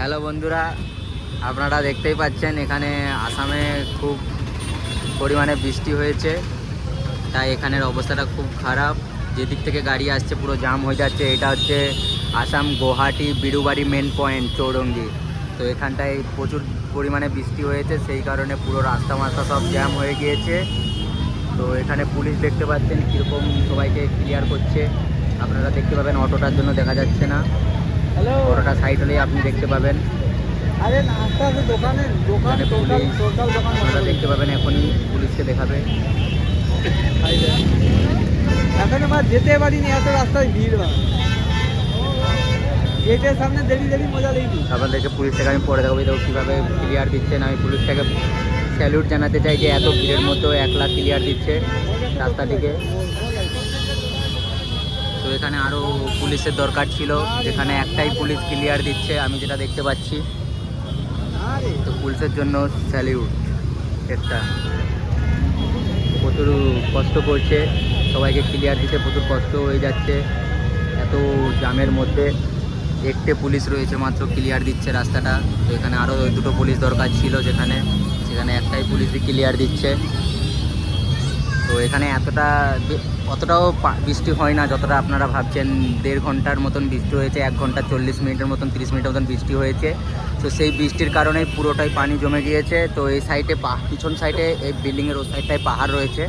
Hello বন্ধুরা, আপনারা দেখতেই পাচ্ছেন এখানে আসামে খুব পরিমাণে বৃষ্টি হয়েছে, তাই এখানের অবস্থাটা খুব খারাপ। যেদিক থেকে গাড়ি আসছে পুরো জাম হয়ে যাচ্ছে। এটা হচ্ছে আসাম গুয়াহাটি বিরুবাড়ি মেন পয়েন্ট চৌরঙ্গি। তো এখানটায় প্রচুর পরিমাণে বৃষ্টি হয়েছে, সেই কারণে পুরো রাস্তা মাস্তা সব জ্যাম হয়ে গিয়েছে। তো এখানে পুলিশ দেখতে পাচ্ছেন কীরকম সবাইকে ক্লিয়ার করছে। আপনারা দেখতে পাবেন অটোটার জন্য দেখা যাচ্ছে না, অটোটা সাইড হলেই আপনি দেখতে পাবেন। এখানে পুলিশ আপনারা দেখতে পাবেন, এখনই পুলিশকে দেখাবে। এখন আমার যেতে পারিনি, এত রাস্তায় ভিড় হয়। গেটের সামনে দেরি মজা লেগে। আপনাদেরকে পুলিশ থেকে আমি পরে দেখাবো দেখো কীভাবে ক্লিয়ার দিচ্ছেন। আমি পুলিশটাকে স্যালুট জানাতে চাই যে এত ভিড়ের মধ্যেও একলা ক্লিয়ার দিচ্ছে রাস্তাটিকে। তো এখানে আরও পুলিশের দরকার ছিল, যেখানে একটাই পুলিশ ক্লিয়ার দিচ্ছে আমি যেটা দেখতে পাচ্ছি। তো পুলিশের জন্য স্যালিউট। একটা প্রচুর কষ্ট করছে, সবাইকে ক্লিয়ার দিতে প্রচুর কষ্ট হয়ে যাচ্ছে এত জামের মধ্যে। একটে পুলিশ রয়েছে মাত্র, ক্লিয়ার দিচ্ছে রাস্তাটা। তো এখানে আরও দুটো পুলিশ দরকার ছিল, সেখানে একটাই পুলিশই ক্লিয়ার দিচ্ছে। তো এখানে অতটাও বৃষ্টি হয় না যতটা আপনারা ভাবছেন। 1.5 ঘন্টার মতন বৃষ্টি হয়েছে, 1 ঘন্টা 40 মিনিটের মতন 30 মিনিটের মতন বৃষ্টি হয়েছে। তো সেই বৃষ্টির কারণেই পুরোটাই পানি জমে গিয়েছে। তো এই সাইডে পিছন সাইডে এই বিল্ডিংয়ের ওই সাইডটায় পাহাড় রয়েছে,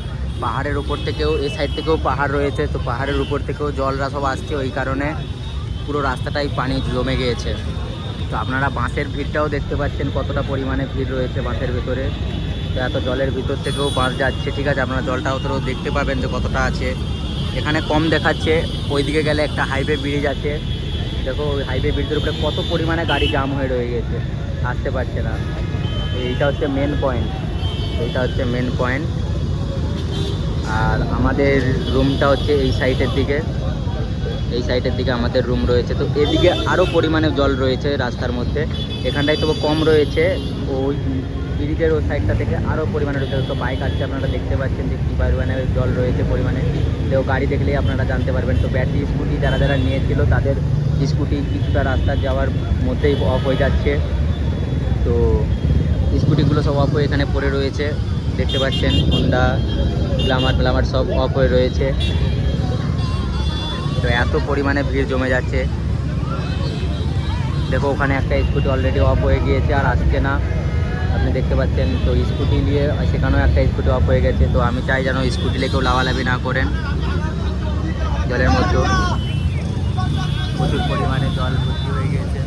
পাহাড়ের উপর থেকেও এই সাইড থেকেও পাহাড় রয়েছে। তো পাহাড়ের উপর থেকেও জলরা সব আসছে, ওই কারণে পুরো রাস্তাটাই পানি জমে গিয়েছে। তো আপনারা বাসের ভিড়টাও দেখতে পাচ্ছেন, কতটা পরিমাণে ভিড় রয়েছে বাসের ভেতরে। তো এত জলের ভিতর থেকেও বাস যাচ্ছে, ঠিক আছে। আপনারা জলটা অতটাও দেখতে পাবেন যে কতটা আছে। এখানে কম দেখাচ্ছে, ওইদিকে গেলে একটা হাইওয়ে ব্রিজ আছে। দেখো ওই হাইওয়ে ব্রিজের উপরে কত পরিমাণে গাড়ি জাম হয়ে রয়ে গেছে, আসতে পারছে না। এইটা হচ্ছে মেন পয়েন্ট। আর আমাদের রুমটা হচ্ছে এই সাইডের দিকে আমাদের রুম রয়েছে। তো এদিকে আরও পরিমাণে জল রয়েছে রাস্তার মধ্যে, এখানটায় তবু কম রয়েছে। ওই ব্রিজের ওই সাইডটা থেকে আরও পরিমাণে রয়েছে। তো বাইক আসছে, আপনারা দেখতে পাচ্ছেন যে কী পরিমাণে জল রয়েছে পরিমাণে। তো গাড়ি দেখলেই আপনারা জানতে পারবেন। তো ব্যাটারি স্কুটি যারা নিয়েছিল তাদের স্কুটি কিছুটা রাস্তা যাওয়ার মধ্যেই অফ হয়ে যাচ্ছে। তো স্কুটিগুলো সব অফ হয়ে এখানে পড়ে রয়েছে, দেখতে পাচ্ছেন। হোন্ডা গ্ল্যামার সব অফ হয়ে রয়েছে। তো এত পরিমাণে ভিড় জমে যাচ্ছে। দেখো ওখানে একটা স্কুটি অলরেডি অফ হয়ে গিয়েছে, আর আসছে না, আপনি দেখতে পাচ্ছেন। তো স্কুটি নিয়ে সেখানেও একটা স্কুটি অফ হয়ে গেছে। তো আমি চাই যেন স্কুটি নিয়ে কেউ লাভালাভি না করেন জলের মধ্যে। প্রচুর পরিমাণে জল ভর্তি হয়ে গিয়েছে।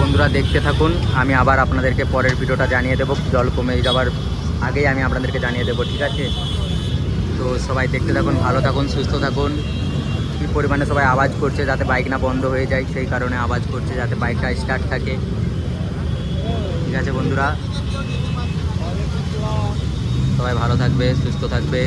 বন্ধুরা দেখতে থাকুন, আমি আবার আপনাদেরকে পরের ভিডিওটা জানিয়ে দেবো। জল কমে যাওয়ার আগেই আমি আপনাদেরকে জানিয়ে দেবো, ঠিক আছে। তো সবাই দেখতে থাকুন, ভালো থাকুন, সুস্থ থাকুন। কী পরিমাণে সবাই আওয়াজ করছে যাতে বাইক না বন্ধ হয়ে যায়, সেই কারণে আওয়াজ করছে যাতে বাইকটা স্টার্ট থাকে, ঠিক আছে বন্ধুরা। সবাই ভালো থাকবে, সুস্থ থাকবে।